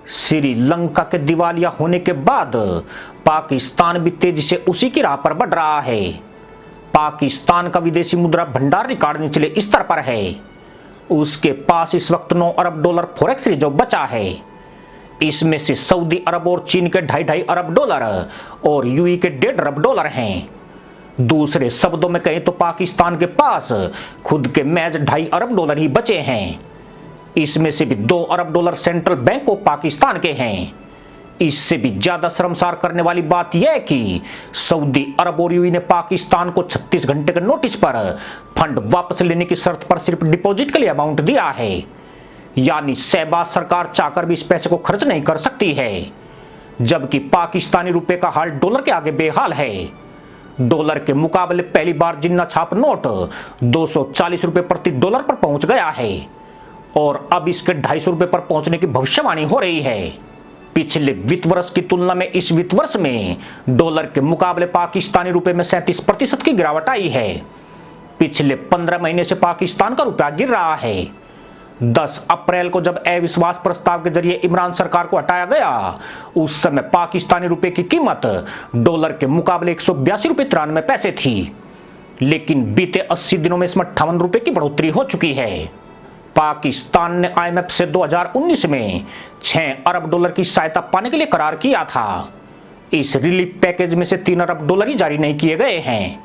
श्रीलंका के दिवालिया होने के बाद पाकिस्तान भी तेजी से उसी की राह पर बढ़ रहा है। पाकिस्तान का विदेशी मुद्रा भंडार रिकॉर्ड निचले स्तर पर है। उसके पास इस वक्त 9 अरब डॉलर फॉरेक्स रिजर्व बचा है। इसमें से सऊदी अरब और चीन के 2.5 अरब डॉलर और यूएई के 1.5 अरब डॉलर हैं। दूसरे शब्दों में कहें तो पाकिस्तान के पास खुद के महज 2.5 अरब डॉलर ही बचे हैं। इसमें से भी 2 अरब dollar central bank of Pakistan के हैं। इससे भी ज्यादा शर्मसार करने वाली बात यह है कि सऊदी अरब और यूएई ने पाकिस्तान को 36 घंटे के नोटिस पर फंड वापस लेने की शर्त पर सिर्फ डिपॉजिट के लिए अमाउंट दिया है। यानी शहबाज सरकार चाहकर भी इस पैसे को खर्च नहीं कर सकती है। जबकि पाकिस्तानी रुपए का हाल डॉलर के आगे बेहाल है। डॉलर के मुकाबले पहली बार जिन्ना छाप नोट 240 रुपए प्रति डॉलर पर पहुंच गया है और अब इसके 250 रुपए पर पहुंचने की भविष्यवाणी हो रही है। पिछले वित्त वर्ष की तुलना में इस वित्त वर्ष में डॉलर के मुकाबले पाकिस्तानी रुपए में 37% की गिरावट आई है। पिछले 15 महीने से पाकिस्तान का रुपया गिर रहा है। 10 अप्रैल को जब अविश्वास प्रस्ताव के जरिए इमरान सरकार को हटाया गया, उस समय पाकिस्तानी रुपए की कीमत डॉलर के मुकाबले 182 रुपए 93 पैसे थी। लेकिन बीते 80 दिनों में इसमें 58 रुपए की बढ़ोतरी हो चुकी है। पाकिस्तान ने IMF से 2019 में 6 अरब डॉलर की सहायता पाने के लिए करार किया था। इस रिलीफ पैकेज में से 3 अरब डॉलर ही जारी नहीं किए गए हैं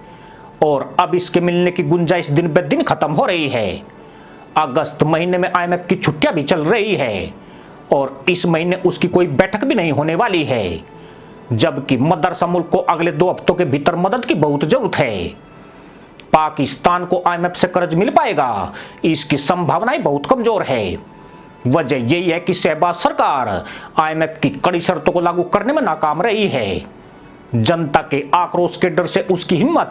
और अब इसके मिलने की गुंजाइश दिन ब दिन खत्म हो रही है। अगस्त महीने में IMF की छुट्टियां भी चल रही है और इस महीने उसकी कोई बैठक भी नहीं होने वाली है। जबकि मदरसा मुल्क को अगले 2 हफ्तों के भीतर मदद की बहुत जरूरत है। पाकिस्तान को IMF से कर्ज मिल पाएगा, इसकी संभावनाएं बहुत कमजोर है। वजह यही है कि शहबाज सरकार IMF की कड़ी शर्तों को लागू करने में नाकाम रही है। जनता के आक्रोश के डर से उसकी हिम्मत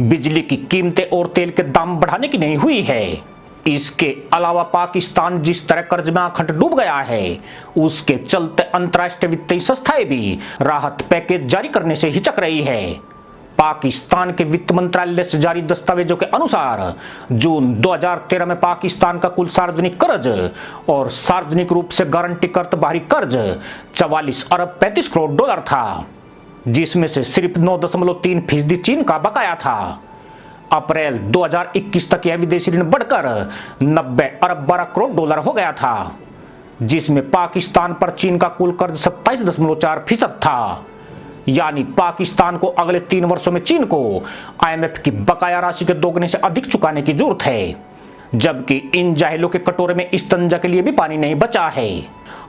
बिजली की कीमतें और तेल के दाम बढ़ाने की नहीं हुई है। इसके अलावा पाकिस्तान जिस तरह कर्ज में आखंड डूब गया है, उसके चलते अंतर्राष्ट्रीय वित्तीय संस्थाएं भी राहत पैकेज जारी करने से हिचक रही है। पाकिस्तान के वित्त मंत्रालय से जारी दस्तावेजों के अनुसार जून 2013 में पाकिस्तान का कुल सार्वजनिक कर्ज और सार्वजनिक रूप से गारंटीकृत बाहरी कर्ज 44 अरब 35 करोड़ डॉलर था, जिसमें से सिर्फ 9.3% चीन का बकाया था। अप्रैल 2021 तक यह विदेशी ऋण बढ़कर 90 अरब 12 करोड़ डॉलर हो गया था, जिसमें पाकिस्तान पर चीन का कुल कर्ज 27.4% था। यानी पाकिस्तान को अगले 3 वर्षों में चीन को IMF की बकाया राशि के दोगुने से अधिक चुकाने की जरूरत है। जबकि इन जाहिलों के कटोरे में इस्तंजा के लिए भी पानी नहीं बचा है।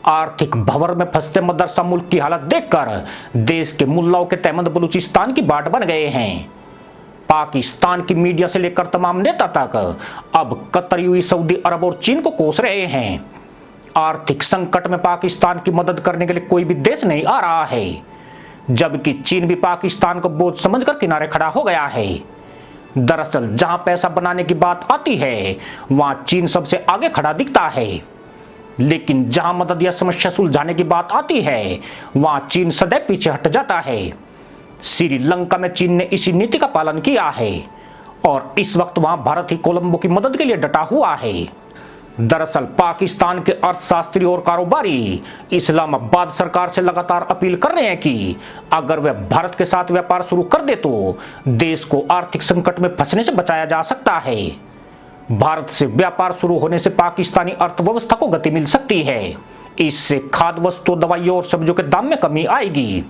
आर्थिक भंवर में फंसते मदरसा मुल्क की हालत देखकर देश के मुल्लाओं के तहमंद बलूचिस्तान की बाट बन गए हैं। पाकिस्तान की मीडिया से लेकर तमाम नेता तक अब कतर, यूएई, सऊदी अरब और चीन को कोस रहे हैं। आर्थिक संकट में पाकिस्तान की मदद करने के लिए कोई भी देश नहीं आ रहा है। जबकि चीन भी पाकिस्तान को बोझ समझकर किनारे खड़ा हो गया है। दरअसल जहां पैसा बनाने की बात आती है, वहां चीन सबसे आगे खड़ा दिखता है। लेकिन जहां मदद या समस्या सुलझाने की बात आती है, वहां चीन सदैव पीछे हट जाता है। श्रीलंका में चीन ने इसी नीति का पालन किया है और इस वक्त वहां भारत ही कोलंबो की मदद के लिए डटा हुआ है। दरअसल पाकिस्तान के अर्थशास्त्री और कारोबारी इस्लामाबाद सरकार से लगातार अपील कर रहे हैं कि अगर वह भारत के साथ व्यापार शुरू कर दे तो देश को आर्थिक संकट में फंसने से बचाया जा सकता है। भारत से व्यापार शुरू होने से पाकिस्तानी अर्थव्यवस्था को गति मिल सकती है। इससे खाद्य वस्तुओं, दवाइयों और सब्जियों के दाम में कमी आएगी।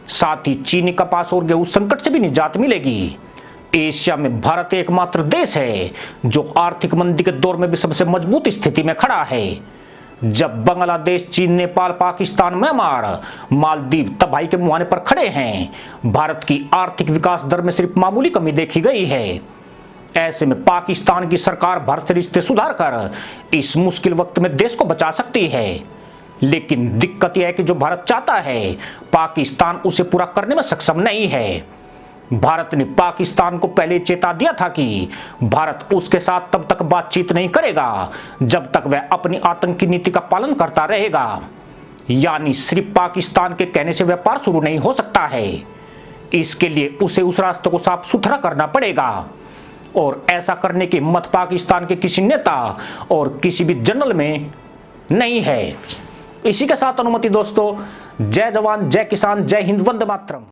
साथ ही चीनी कपास और गेहूं संकट से भी निजात मिलेगी। एशिया में भारत एकमात्र देश है जो आर्थिक मंदी के दौर में भी सबसे मजबूत स्थिति में खड़ा है। जब बांग्लादेश, चीन, नेपाल, पाकिस्तान, म्यांमार, मालदीव तबाही के मुहाने पर खड़े हैं, भारत की आर्थिक विकास दर में सिर्फ मामूली कमी देखी गई है। ऐसे में पाकिस्तान की सरकार भारत से रिश्ते सुधार कर इस मुश्किल वक्त में देश को बचा सकती है। लेकिन दिक्कत यह है कि जो भारत चाहता है, पाकिस्तान उसे पूरा करने में सक्षम नहीं है। भारत ने पाकिस्तान को पहले चेता दिया था कि भारत उसके साथ तब तक बातचीत नहीं करेगा जब तक वह अपनी आतंकी नीति का पालन करता रहेगा। यानी सिर्फ पाकिस्तान के कहने से व्यापार शुरू नहीं हो सकता है। इसके लिए उसे उस रास्ते को साफ सुथरा करना पड़ेगा और ऐसा करने की हिम्मत पाकिस्तान के किसी नेता और किसी भी जनरल में नहीं है। इसी के साथ अनुमति दोस्तों, जय जवान जय किसान जय हिंद, वंदे मातरम।